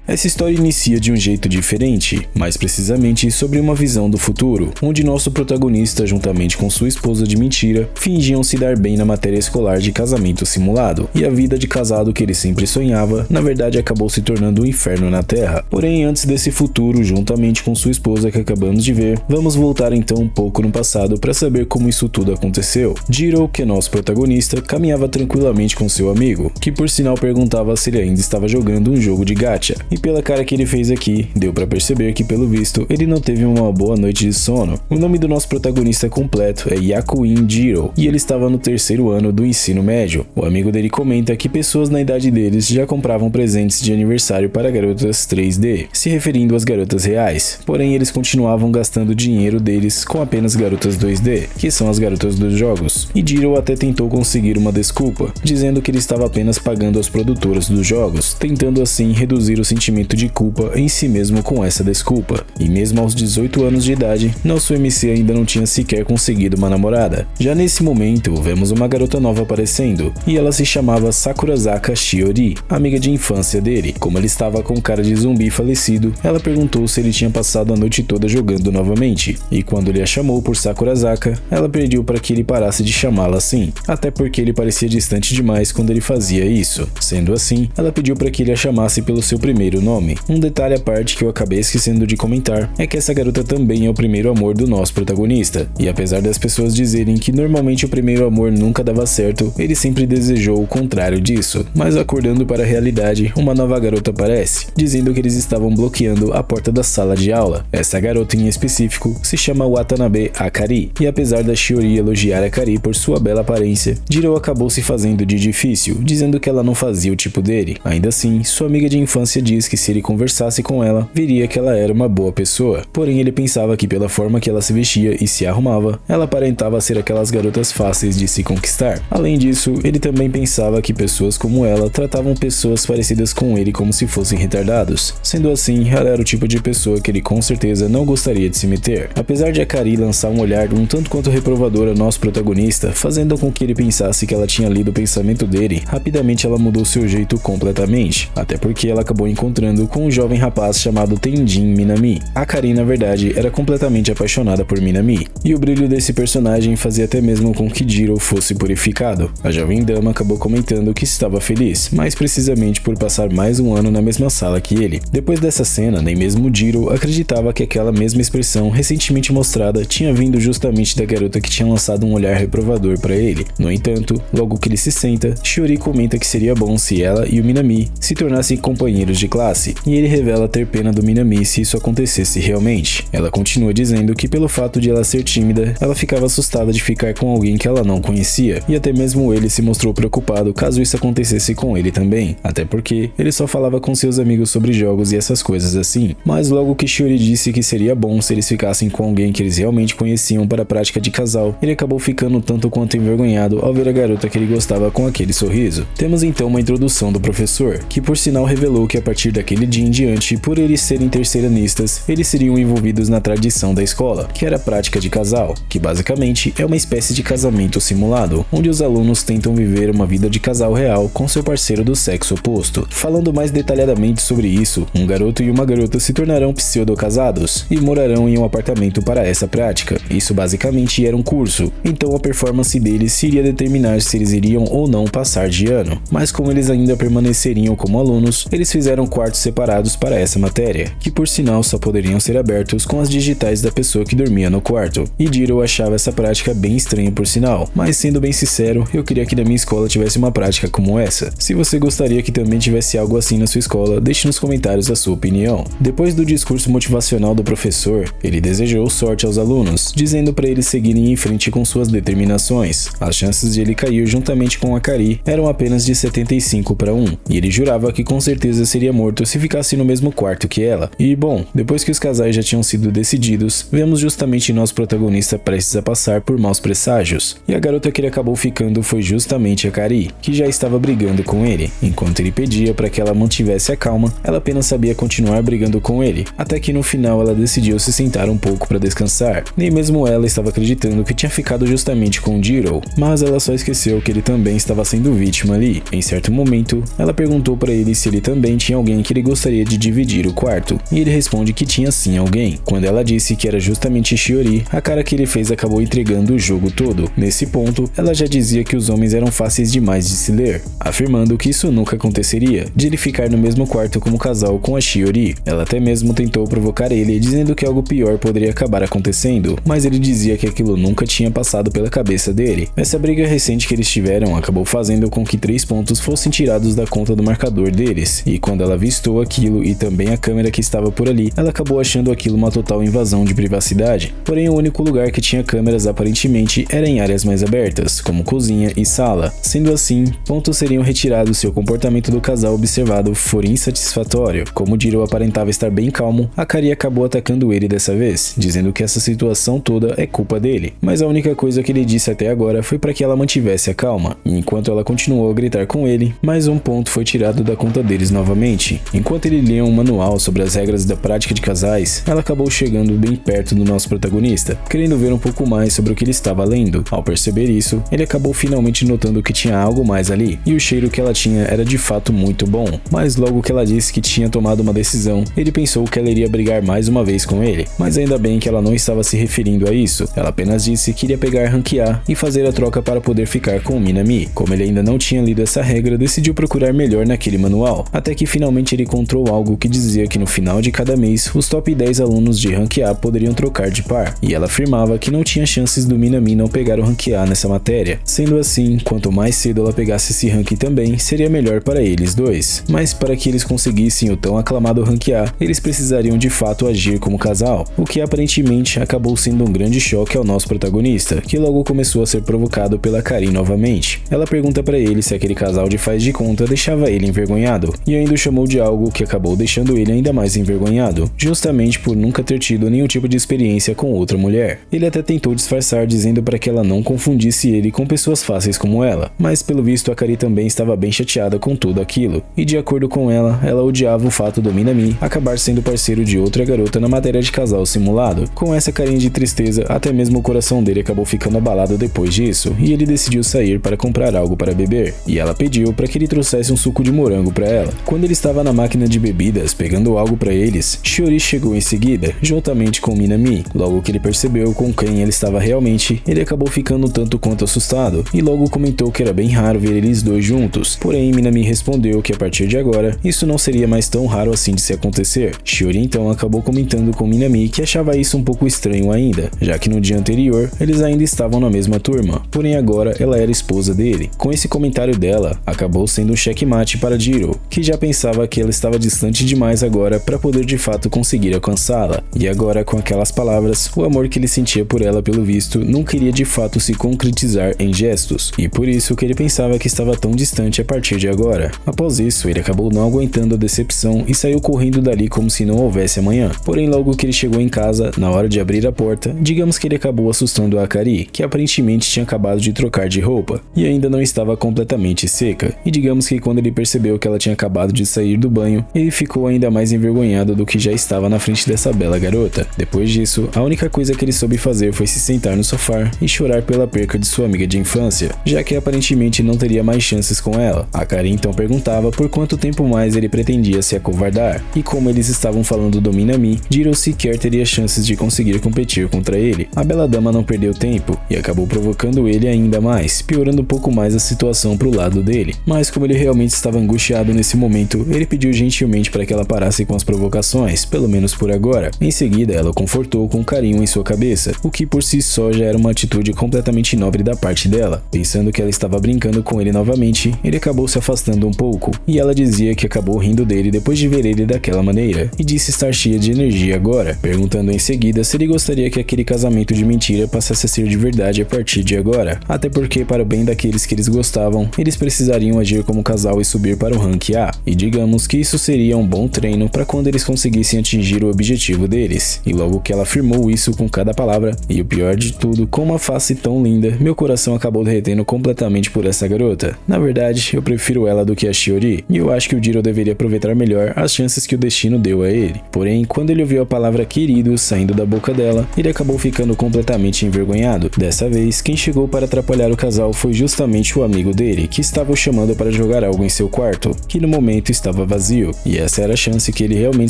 Essa história inicia de um jeito diferente, mais precisamente sobre uma visão do futuro, onde nosso protagonista, juntamente com sua esposa de mentira, fingiam se dar bem na matéria escolar de casamento simulado, e a vida de casado que ele sempre sonhava, na verdade acabou se tornando um inferno na Terra. Porém, antes desse futuro, juntamente com sua esposa que acabamos de ver, vamos voltar então um pouco no passado para saber como isso tudo aconteceu. Jiro, que é nosso protagonista, caminhava tranquilamente com seu amigo, que por sinal perguntava se ele ainda estava jogando um jogo de gacha, e pela cara que ele fez aqui, deu pra perceber que pelo visto ele não teve uma boa noite de sono. O nome do nosso protagonista completo é Yakuin Jiro, e ele estava no 3º ano do ensino médio. O amigo dele comenta que pessoas na idade deles já compravam presentes de aniversário para garotas 3D, se referindo às garotas reais, porém eles continuavam gastando o dinheiro deles com apenas garotas 2D, que são as garotas dos jogos, e Jiro até tentou conseguir uma desculpa, dizendo que ele estava apenas pagando às produtoras dos jogos, tentando assim reduzir o sentimento de culpa em si mesmo com essa desculpa. E mesmo aos 18 anos de idade, nosso MC ainda não tinha sequer conseguido uma namorada. Já nesse momento, vemos uma garota nova aparecendo, e ela se chamava Sakurazaka Shiori, amiga de infância dele. Como ele estava com cara de zumbi falecido, ela perguntou se ele tinha passado a noite toda jogando novamente, e quando ele a chamou por Sakurazaka, ela pediu para que ele parasse de chamá-la assim, até porque ele parecia distante demais quando ele fazia isso. Sendo assim, ela pediu para que ele a chamasse pelo seu primeiro nome. Um detalhe à parte que eu acabei esquecendo de comentar é que essa garota também é o primeiro amor do nosso protagonista, e apesar das pessoas dizerem que normalmente o primeiro amor nunca dava certo, ele sempre desejou o contrário disso. Mas acordando para a realidade, uma nova garota aparece, dizendo que eles estavam bloqueando a porta da sala de aula. Essa garota em específico se chama Watanabe Akari, e apesar da Shiori elogiar Akari por sua bela aparência, Jiro acabou se fazendo de difícil, dizendo que ela não fazia o tipo dele. Ainda assim, sua amiga de infância diz que se ele conversasse com ela, veria que ela era uma boa pessoa. Porém, ele pensava que pela forma que ela se vestia e se arrumava, ela aparentava ser aquelas garotas fáceis de se conquistar. Além disso, ele também pensava que pessoas como ela tratavam pessoas parecidas com ele como se fossem retardados. Sendo assim, ela era o tipo de pessoa que ele com certeza não gostaria de se meter. Apesar de Akari lançar um olhar um tanto quanto reprovador ao nosso protagonista, fazendo com que ele pensasse que ela tinha lido o pensamento dele, rapidamente ela mudou seu jeito completamente, até porque ela acabou encontrando com um jovem rapaz chamado Tenjin Minami. Akari, na verdade, era completamente apaixonada por Minami, e o brilho desse personagem fazia até mesmo com que Jiro fosse purificado. A jovem dama acabou comentando que estava feliz, mais precisamente por passar mais um ano na mesma sala que ele. Depois dessa cena, nem mesmo Jiro acreditava que aquela mesma expressão recentemente mostrada tinha vindo justamente da garota que tinha lançado um olhar reprovador para ele. No entanto, logo que ele se senta, Shiori comenta que seria bom se ela e o Minami se tornassem companheiros de classe, e ele revela ter pena do Minami se isso acontecesse realmente. Ela continua dizendo que pelo fato de ela ser tímida, ela ficava assustada de ficar com alguém que ela não conhecia, e até mesmo ele se mostrou preocupado caso isso acontecesse com ele também, até porque ele só falava com seus amigos sobre jogos e essas coisas assim. Mas logo que Shiori disse que seria bom se eles ficassem com alguém que eles realmente conheciam para a prática de casal, ele acabou ficando tanto quanto envergonhado ao ver a garota que ele gostava com aquele sorriso. Temos então uma introdução do professor, que por sinal revelou que a partir daquele dia em diante, por eles serem terceiranistas, eles seriam envolvidos na tradição da escola, que era a prática de casal, que basicamente é uma espécie de casamento simulado, onde os alunos tentam viver uma vida de casal real com seu parceiro do sexo oposto. Falando mais detalhadamente sobre isso, um garoto e uma garota se tornarão pseudo-casados e morarão em um apartamento para essa prática. Isso basicamente era um curso, então a performance deles iria determinar se eles iriam ou não passar de ano, mas como eles ainda permaneceriam como alunos, eles fizeram quartos separados para essa matéria, que por sinal só poderiam ser abertos com as digitais da pessoa que dormia no quarto, e Jiro achava essa prática bem estranha por sinal, mas sendo bem sincero, eu queria que na minha escola tivesse uma prática como essa. Se você gostaria que também tivesse algo assim na sua escola, deixe nos comentários a sua opinião. Depois do discurso motivacional do professor, ele desejou sorte aos alunos, dizendo para eles seguirem em frente com suas determinações. As chances de ele cair juntamente com Akari eram apenas de 75 para 1, e ele jurava que com certeza seria morto se ficasse no mesmo quarto que ela. E bom, depois que os casais já tinham sido decididos, vemos justamente nosso protagonista prestes a passar por maus presságios, e a garota que ele acabou ficando foi justamente Akari, que já estava brigando com ele. Enquanto ele pedia para que ela mantivesse a calma, ela apenas sabia continuar brigando com ele, até que no final ela decidiu se sentar um pouco para descansar. Nem mesmo ela estava acreditando que tinha ficado justamente com Jiro, mas ela só esqueceu que ele também estava sendo vítima ali. Em certo momento, ela perguntou para ele se ele também tinha alguém alguém que ele gostaria de dividir o quarto, e ele responde que tinha sim alguém. Quando ela disse que era justamente Shiori, a cara que ele fez acabou entregando o jogo todo. Nesse ponto, ela já dizia que os homens eram fáceis demais de se ler, afirmando que isso nunca aconteceria, de ele ficar no mesmo quarto como casal com a Shiori. Ela até mesmo tentou provocar ele, dizendo que algo pior poderia acabar acontecendo, mas ele dizia que aquilo nunca tinha passado pela cabeça dele. Essa briga recente que eles tiveram acabou fazendo com que 3 pontos fossem tirados da conta do marcador deles, e quando ela avistou aquilo e também a câmera que estava por ali, ela acabou achando aquilo uma total invasão de privacidade. Porém, o único lugar que tinha câmeras aparentemente era em áreas mais abertas, como cozinha e sala. Sendo assim, pontos seriam retirados se o comportamento do casal observado for insatisfatório. Como Jiro aparentava estar bem calmo, Akari acabou atacando ele dessa vez, dizendo que essa situação toda é culpa dele. Mas a única coisa que ele disse até agora foi para que ela mantivesse a calma, e enquanto ela continuou a gritar com ele, mais um ponto foi tirado da conta deles novamente. Enquanto ele lia um manual sobre as regras da prática de casais, ela acabou chegando bem perto do nosso protagonista, querendo ver um pouco mais sobre o que ele estava lendo. Ao perceber isso, ele acabou finalmente notando que tinha algo mais ali, e o cheiro que ela tinha era de fato muito bom. Mas logo que ela disse que tinha tomado uma decisão, ele pensou que ela iria brigar mais uma vez com ele, mas ainda bem que ela não estava se referindo a isso. Ela apenas disse que iria pegar Rank A e fazer a troca para poder ficar com o Minami. Como ele ainda não tinha lido essa regra, decidiu procurar melhor naquele manual, até que finalmente ele encontrou algo que dizia que no final de cada mês, os top 10 alunos de Rank A poderiam trocar de par, e ela afirmava que não tinha chances do Minami não pegar o Rank A nessa matéria. Sendo assim, quanto mais cedo ela pegasse esse rank também, seria melhor para eles dois. Mas para que eles conseguissem o tão aclamado Rank A, eles precisariam de fato agir como casal, o que aparentemente acabou sendo um grande choque ao nosso protagonista, que logo começou a ser provocado pela Karin novamente. Ela pergunta para ele se aquele casal de faz de conta deixava ele envergonhado, e ainda o chamou de algo que acabou deixando ele ainda mais envergonhado, justamente por nunca ter tido nenhum tipo de experiência com outra mulher. Ele até tentou disfarçar dizendo para que ela não confundisse ele com pessoas fáceis como ela, mas pelo visto a Karin também estava bem chateada com tudo aquilo, e de acordo com ela, ela odiava o fato do Minami acabar sendo parceiro de outra garota na matéria de casal simulado. Com essa carinha de tristeza, até mesmo o coração dele acabou ficando abalado depois disso, e ele decidiu sair para comprar algo para beber, e ela pediu para que ele trouxesse um suco de morango para ela. Quando ele estava na máquina de bebidas pegando algo para eles, Shiori chegou em seguida, juntamente com Minami. Logo que ele percebeu com quem ele estava realmente, ele acabou ficando tanto quanto assustado, e logo comentou que era bem raro ver eles dois juntos. Porém, Minami respondeu que a partir de agora, isso não seria mais tão raro assim de se acontecer. Shiori então acabou comentando com Minami que achava isso um pouco estranho ainda, já que no dia anterior, eles ainda estavam na mesma turma, porém agora ela era esposa dele. Com esse comentário dela, acabou sendo um checkmate para Jiro, que já pensava que ela estava distante demais agora para poder de fato conseguir alcançá-la. E agora, com aquelas palavras, o amor que ele sentia por ela pelo visto não queria de fato se concretizar em gestos, e por isso que ele pensava que estava tão distante a partir de agora. Após isso, ele acabou não aguentando a decepção e saiu correndo dali como se não houvesse amanhã. Porém, logo que ele chegou em casa, na hora de abrir a porta, digamos que ele acabou assustando a Akari, que aparentemente tinha acabado de trocar de roupa, e ainda não estava completamente seca, e digamos que quando ele percebeu que ela tinha acabado de sair do banho, ele ficou ainda mais envergonhado do que já estava na frente dessa bela garota. Depois disso, a única coisa que ele soube fazer foi se sentar no sofá e chorar pela perca de sua amiga de infância, já que aparentemente não teria mais chances com ela. A Karin então perguntava por quanto tempo mais ele pretendia se acovardar, e como eles estavam falando do Minami, Jiro sequer teria chances de conseguir competir contra ele. A bela dama não perdeu tempo e acabou provocando ele ainda mais, piorando um pouco mais a situação pro lado dele. Mas como ele realmente estava angustiado nesse momento, ele pediu gentilmente para que ela parasse com as provocações, pelo menos por agora. Em seguida, ela o confortou com carinho em sua cabeça, o que por si só já era uma atitude completamente nobre da parte dela. Pensando que ela estava brincando com ele novamente, ele acabou se afastando um pouco, e ela dizia que acabou rindo dele depois de ver ele daquela maneira, e disse estar cheia de energia agora, perguntando em seguida se ele gostaria que aquele casamento de mentira passasse a ser de verdade a partir de agora, até porque para o bem daqueles que eles gostavam, eles precisariam agir como casal e subir para o Rank A, e digamos que isso seria um bom treino para quando eles conseguissem atingir o objetivo deles. E logo que ela afirmou isso com cada palavra, e o pior de tudo, com uma face tão linda, meu coração acabou derretendo completamente por essa garota. Na verdade, eu prefiro ela do que a Shiori, e eu acho que o Jiro deveria aproveitar melhor as chances que o destino deu a ele. Porém, quando ele ouviu a palavra querido saindo da boca dela, ele acabou ficando completamente envergonhado. Dessa vez, quem chegou para atrapalhar o casal foi justamente o amigo dele, que estava o chamando para jogar algo em seu quarto, que no momento estava estava vazio, e essa era a chance que ele realmente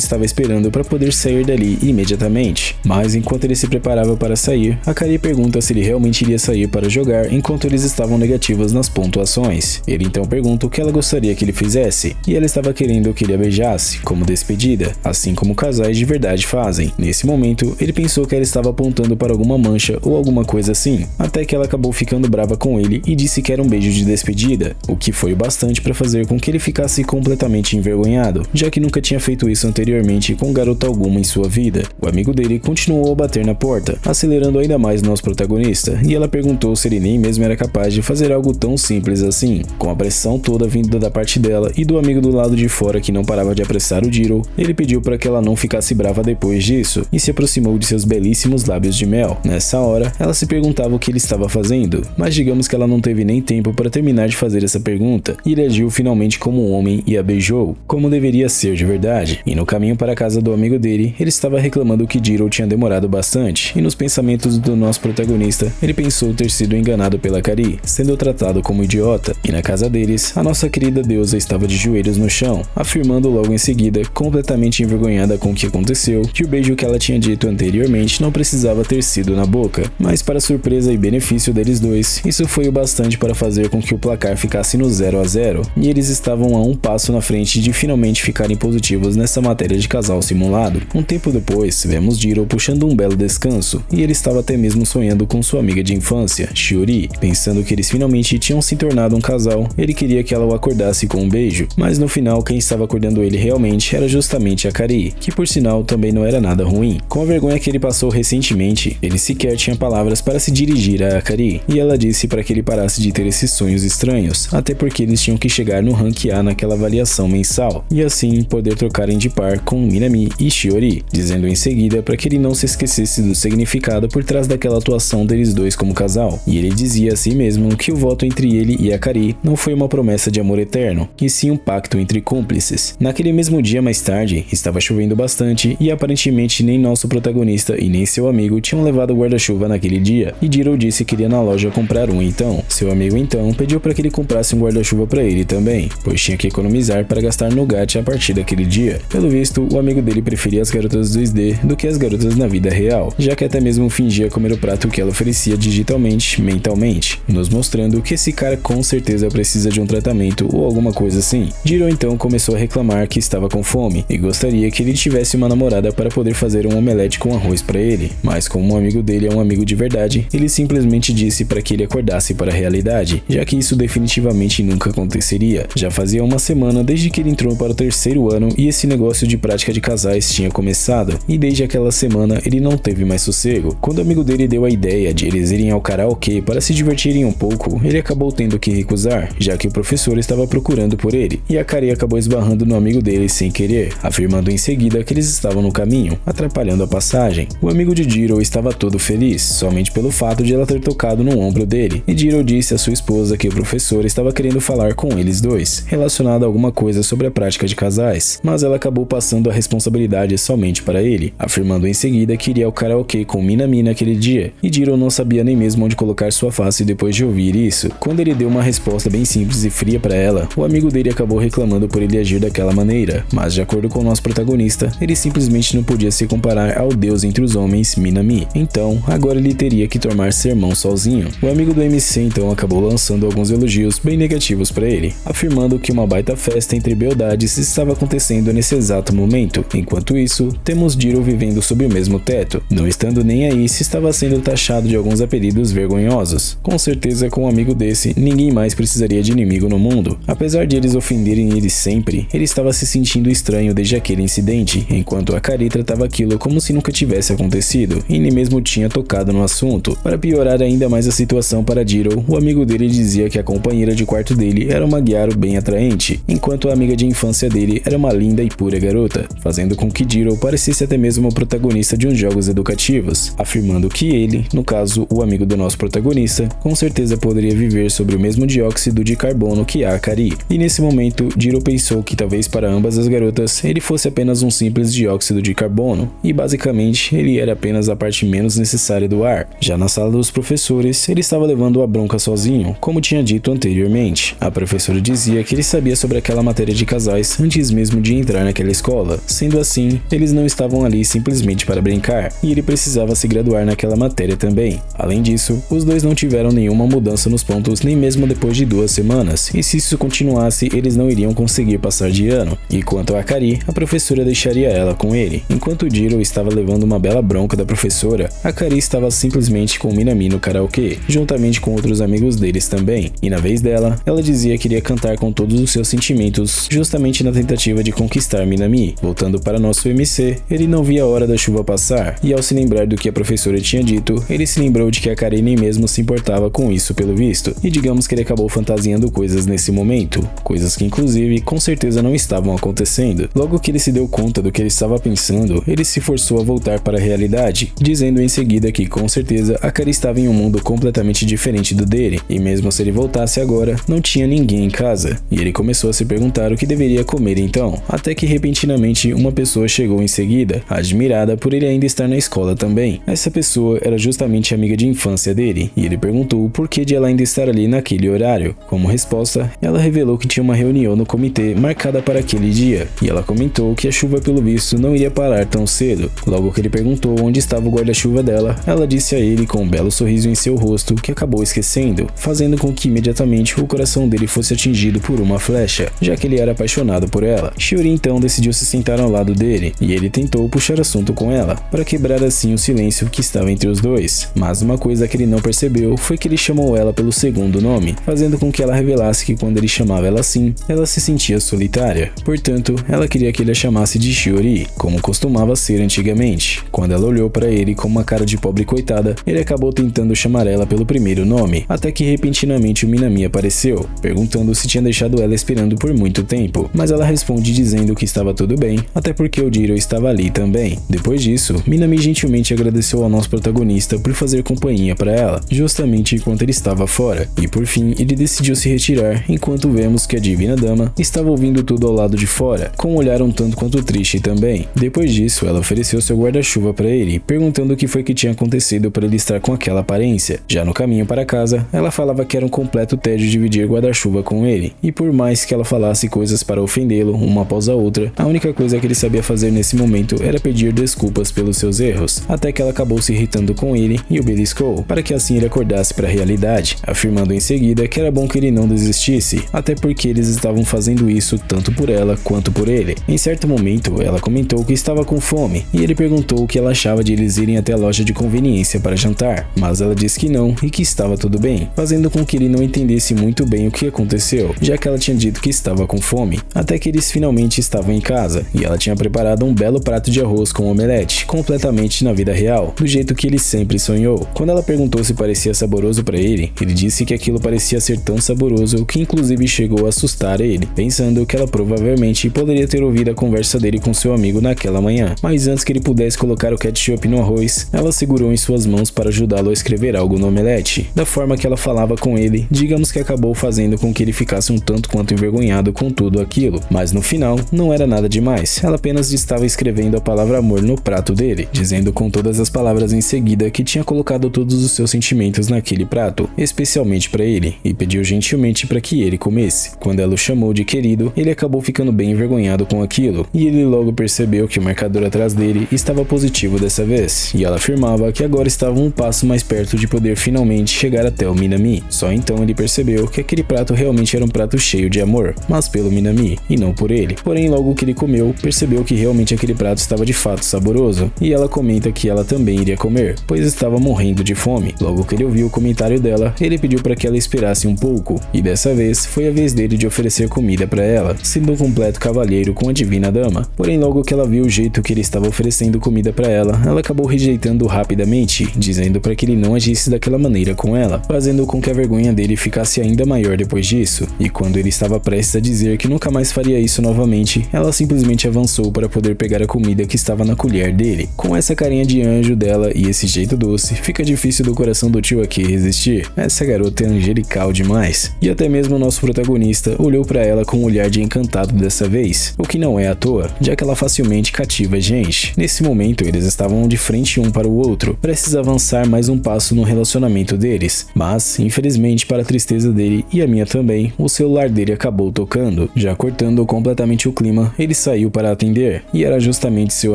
estava esperando para poder sair dali imediatamente. Mas enquanto ele se preparava para sair, Akari pergunta se ele realmente iria sair para jogar enquanto eles estavam negativos nas pontuações. Ele então pergunta o que ela gostaria que ele fizesse, e ela estava querendo que ele a beijasse, como despedida, assim como casais de verdade fazem. Nesse momento, ele pensou que ela estava apontando para alguma mancha ou alguma coisa assim, até que ela acabou ficando brava com ele e disse que era um beijo de despedida, o que foi o bastante para fazer com que ele ficasse completamente envergonhado, já que nunca tinha feito isso anteriormente com garota alguma em sua vida. O amigo dele continuou a bater na porta, acelerando ainda mais nosso protagonista, e ela perguntou se ele nem mesmo era capaz de fazer algo tão simples assim. Com a pressão toda vindo da parte dela e do amigo do lado de fora que não parava de apressar o Jiro, ele pediu para que ela não ficasse brava depois disso, e se aproximou de seus belíssimos lábios de mel. Nessa hora, ela se perguntava o que ele estava fazendo, mas digamos que ela não teve nem tempo para terminar de fazer essa pergunta, e ele agiu finalmente como um homem e a beijou, como deveria ser de verdade. E no caminho para a casa do amigo dele, ele estava reclamando que Jiro tinha demorado bastante, e nos pensamentos do nosso protagonista, ele pensou ter sido enganado pela Akari, sendo tratado como idiota. E na casa deles, a nossa querida deusa estava de joelhos no chão, afirmando logo em seguida, completamente envergonhada com o que aconteceu, que o beijo que ela tinha dito anteriormente não precisava ter sido na boca, mas para surpresa e benefício deles dois, isso foi o bastante para fazer com que o placar ficasse no 0-0, e eles estavam a um passo na frente de finalmente ficarem positivos nessa matéria de casal simulado. Um tempo depois, vemos Jiro puxando um belo descanso, e ele estava até mesmo sonhando com sua amiga de infância, Shiori. Pensando que eles finalmente tinham se tornado um casal, ele queria que ela o acordasse com um beijo, mas no final quem estava acordando ele realmente era justamente Akari, que por sinal também não era nada ruim. Com a vergonha que ele passou recentemente, ele sequer tinha palavras para se dirigir a Akari, e ela disse para que ele parasse de ter esses sonhos estranhos, até porque eles tinham que chegar no rank A naquela avaliação mensal, e assim poder trocarem de par com Minami e Shiori, dizendo em seguida para que ele não se esquecesse do significado por trás daquela atuação deles dois como casal, e ele dizia a si mesmo que o voto entre ele e Akari não foi uma promessa de amor eterno, e sim um pacto entre cúmplices. Naquele mesmo dia mais tarde, estava chovendo bastante e aparentemente nem nosso protagonista e nem seu amigo tinham levado o guarda-chuva naquele dia, e Jiro disse que iria na loja comprar um então. Seu amigo então pediu para que ele comprasse um guarda-chuva para ele também, pois tinha que economizar para gastar no gacha a partir daquele dia. Pelo visto, o amigo dele preferia as garotas 2D do que as garotas na vida real, já que até mesmo fingia comer o prato que ela oferecia digitalmente, mentalmente, nos mostrando que esse cara com certeza precisa de um tratamento ou alguma coisa assim. Jiro então começou a reclamar que estava com fome e gostaria que ele tivesse uma namorada para poder fazer um omelete com arroz para ele, mas como um amigo dele é um amigo de verdade, ele simplesmente disse para que ele acordasse para a realidade, já que isso definitivamente nunca aconteceria. Já fazia uma semana desde que ele entrou para o 3º ano e esse negócio de prática de casais tinha começado, e desde aquela semana ele não teve mais sossego. Quando o amigo dele deu a ideia de eles irem ao karaokê para se divertirem um pouco, ele acabou tendo que recusar, já que o professor estava procurando por ele, e a Akari acabou esbarrando no amigo dele sem querer, afirmando em seguida que eles estavam no caminho, atrapalhando a passagem. O amigo de Jiro estava todo feliz, somente pelo fato de ela ter tocado no ombro dele, e Jiro disse à sua esposa que o professor estava querendo falar com eles dois, relacionado a alguma coisa sobre a prática de casais, mas ela acabou passando a responsabilidade somente para ele, afirmando em seguida que iria ao karaokê com Minami naquele dia, e Jiro não sabia nem mesmo onde colocar sua face depois de ouvir isso. Quando ele deu uma resposta bem simples e fria para ela, o amigo dele acabou reclamando por ele agir daquela maneira, mas de acordo com o nosso protagonista, ele simplesmente não podia se comparar ao deus entre os homens, Minami, então agora ele teria que tomar sermão sozinho. O amigo do MC então acabou lançando alguns elogios bem negativos para ele, afirmando que uma baita festa entre beldades estava acontecendo nesse exato momento. Enquanto isso, temos Jiro vivendo sob o mesmo teto, não estando nem aí se estava sendo taxado de alguns apelidos vergonhosos. Com certeza, com um amigo desse, ninguém mais precisaria de inimigo no mundo. Apesar de eles ofenderem ele sempre, ele estava se sentindo estranho desde aquele incidente, enquanto a Akari tratava aquilo como se nunca tivesse acontecido, e nem mesmo tinha tocado no assunto. Para piorar ainda mais a situação para Jiro, o amigo dele dizia que a companheira de quarto dele era uma Gyaru bem atraente, enquanto a amiga de infância dele era uma linda e pura garota, fazendo com que Jiro parecesse até mesmo o protagonista de uns jogos educativos, afirmando que ele, no caso o amigo do nosso protagonista, com certeza poderia viver sobre o mesmo dióxido de carbono que a Akari. E nesse momento, Jiro pensou que talvez para ambas as garotas ele fosse apenas um simples dióxido de carbono, e basicamente ele era apenas a parte menos necessária do ar. Já na sala dos professores, ele estava levando a bronca sozinho, como tinha dito anteriormente. A professora dizia que ele sabia sobre aquela matéria de de casais antes mesmo de entrar naquela escola. Sendo assim, eles não estavam ali simplesmente para brincar, e ele precisava se graduar naquela matéria também. Além disso, os dois não tiveram nenhuma mudança nos pontos nem mesmo depois de 2 semanas, e se isso continuasse, eles não iriam conseguir passar de ano. E quanto a Akari, a professora deixaria ela com ele. Enquanto Jiro estava levando uma bela bronca da professora, Akari estava simplesmente com Minami no karaokê, juntamente com outros amigos deles também, e na vez dela, ela dizia que iria cantar com todos os seus sentimentos, justamente na tentativa de conquistar Minami. Voltando para nosso MC, ele não via a hora da chuva passar, e ao se lembrar do que a professora tinha dito, ele se lembrou de que Akari nem mesmo se importava com isso pelo visto, e digamos que ele acabou fantasiando coisas nesse momento, coisas que inclusive com certeza não estavam acontecendo. Logo que ele se deu conta do que ele estava pensando, ele se forçou a voltar para a realidade, dizendo em seguida que com certeza Akari estava em um mundo completamente diferente do dele, e mesmo se ele voltasse agora, não tinha ninguém em casa, e ele começou a se perguntar o que deveria comer então, até que repentinamente uma pessoa chegou em seguida, admirada por ele ainda estar na escola também. Essa pessoa era justamente a amiga de infância dele, e ele perguntou o porquê de ela ainda estar ali naquele horário. Como resposta, ela revelou que tinha uma reunião no comitê marcada para aquele dia, e ela comentou que a chuva pelo visto não iria parar tão cedo. Logo que ele perguntou onde estava o guarda-chuva dela, ela disse a ele com um belo sorriso em seu rosto que acabou esquecendo, fazendo com que imediatamente o coração dele fosse atingido por uma flecha, já que ele era apaixonado por ela. Shiori então decidiu se sentar ao lado dele, e ele tentou puxar assunto com ela, para quebrar assim o silêncio que estava entre os dois. Mas uma coisa que ele não percebeu foi que ele chamou ela pelo segundo nome, fazendo com que ela revelasse que quando ele chamava ela assim, ela se sentia solitária. Portanto, ela queria que ele a chamasse de Shiori, como costumava ser antigamente. Quando ela olhou para ele com uma cara de pobre coitada, ele acabou tentando chamar ela pelo primeiro nome, até que repentinamente o Minami apareceu, perguntando se tinha deixado ela esperando por muito tempo, mas ela responde dizendo que estava tudo bem, até porque o Jiro estava ali também. Depois disso, Minami gentilmente agradeceu ao nosso protagonista por fazer companhia para ela, justamente enquanto ele estava fora, e por fim ele decidiu se retirar, enquanto vemos que a Divina Dama estava ouvindo tudo ao lado de fora, com um olhar um tanto quanto triste também. Depois disso, ela ofereceu seu guarda-chuva para ele, perguntando o que foi que tinha acontecido para ele estar com aquela aparência. Já no caminho para casa, ela falava que era um completo tédio dividir guarda-chuva com ele, e por mais que ela falasse coisas para ofendê-lo uma após a outra, a única coisa que ele sabia fazer nesse momento era pedir desculpas pelos seus erros, até que ela acabou se irritando com ele e o beliscou, para que assim ele acordasse para a realidade, afirmando em seguida que era bom que ele não desistisse, até porque eles estavam fazendo isso tanto por ela quanto por ele. Em certo momento, ela comentou que estava com fome, e ele perguntou o que ela achava de eles irem até a loja de conveniência para jantar, mas ela disse que não e que estava tudo bem, fazendo com que ele não entendesse muito bem o que aconteceu, já que ela tinha dito que estava com fome, até que eles finalmente estavam em casa, e ela tinha preparado um belo prato de arroz com omelete, completamente na vida real, do jeito que ele sempre sonhou. Quando ela perguntou se parecia saboroso para ele, ele disse que aquilo parecia ser tão saboroso que inclusive chegou a assustar ele, pensando que ela provavelmente poderia ter ouvido a conversa dele com seu amigo naquela manhã, mas antes que ele pudesse colocar o ketchup no arroz, ela segurou em suas mãos para ajudá-lo a escrever algo no omelete. Da forma que ela falava com ele, digamos que acabou fazendo com que ele ficasse um tanto quanto envergonhado com tudo aquilo, mas no final não era nada demais, ela apenas estava escrevendo a palavra amor no prato dele, dizendo com todas as palavras em seguida que tinha colocado todos os seus sentimentos naquele prato, especialmente para ele, e pediu gentilmente para que ele comesse. Quando ela o chamou de querido, ele acabou ficando bem envergonhado com aquilo, e ele logo percebeu que o marcador atrás dele estava positivo dessa vez, e ela afirmava que agora estava um passo mais perto de poder finalmente chegar até o Minami. Só então ele percebeu que aquele prato realmente era um prato cheio de amor, mas pelo Minami, e não por ele. Porém, logo que ele comeu, percebeu que realmente aquele prato estava de fato saboroso, e ela comenta que ela também iria comer, pois estava morrendo de fome. Logo que ele ouviu o comentário dela, ele pediu para que ela esperasse um pouco, e dessa vez foi a vez dele de oferecer comida para ela, sendo um completo cavalheiro com a Divina Dama. Porém, logo que ela viu o jeito que ele estava oferecendo comida para ela acabou rejeitando rapidamente, dizendo para que ele não agisse daquela maneira com ela, fazendo com que a vergonha dele ficasse ainda maior depois disso. E quando ele estava prestes a dizer que nunca mais faria isso novamente, ela simplesmente avançou para poder pegar a comida que estava na colher dele. Com essa carinha de anjo dela e esse jeito doce, fica difícil do coração do tio aqui resistir. Essa garota é angelical demais. E até mesmo o nosso protagonista olhou para ela com um olhar de encantado dessa vez, o que não é à toa, já que ela facilmente cativa a gente. Nesse momento, eles estavam de frente um para o outro, prestes a avançar mais um passo no relacionamento deles, mas, infelizmente para a tristeza dele e a minha também, o celular dele acabou tocando. Já cortando completamente o clima, ele saiu para atender, e era justamente seu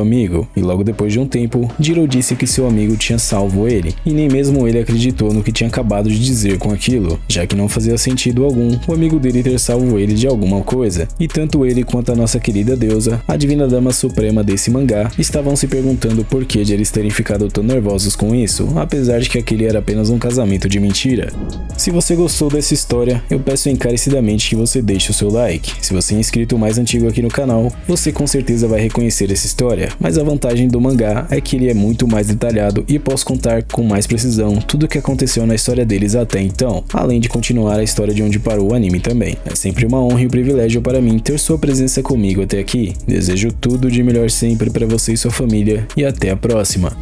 amigo, e logo depois de um tempo, Jiro disse que seu amigo tinha salvo ele, e nem mesmo ele acreditou no que tinha acabado de dizer com aquilo, já que não fazia sentido algum o amigo dele ter salvo ele de alguma coisa, e tanto ele quanto a nossa querida deusa, a divina dama suprema desse mangá, estavam se perguntando por que de eles terem ficado tão nervosos com isso, apesar de que aquele era apenas um casamento de mentira. Se você gostou dessa história, eu peço encarecidamente que você deixe o seu like. Se você é inscrito mais antigo aqui no canal, você com certeza vai reconhecer essa história, mas a vantagem do mangá é que ele é muito mais detalhado e posso contar com mais precisão tudo o que aconteceu na história deles até então, além de continuar a história de onde parou o anime também. É sempre uma honra e um privilégio para mim ter sua presença comigo até aqui. Desejo tudo de melhor sempre para você e sua família, e até a próxima.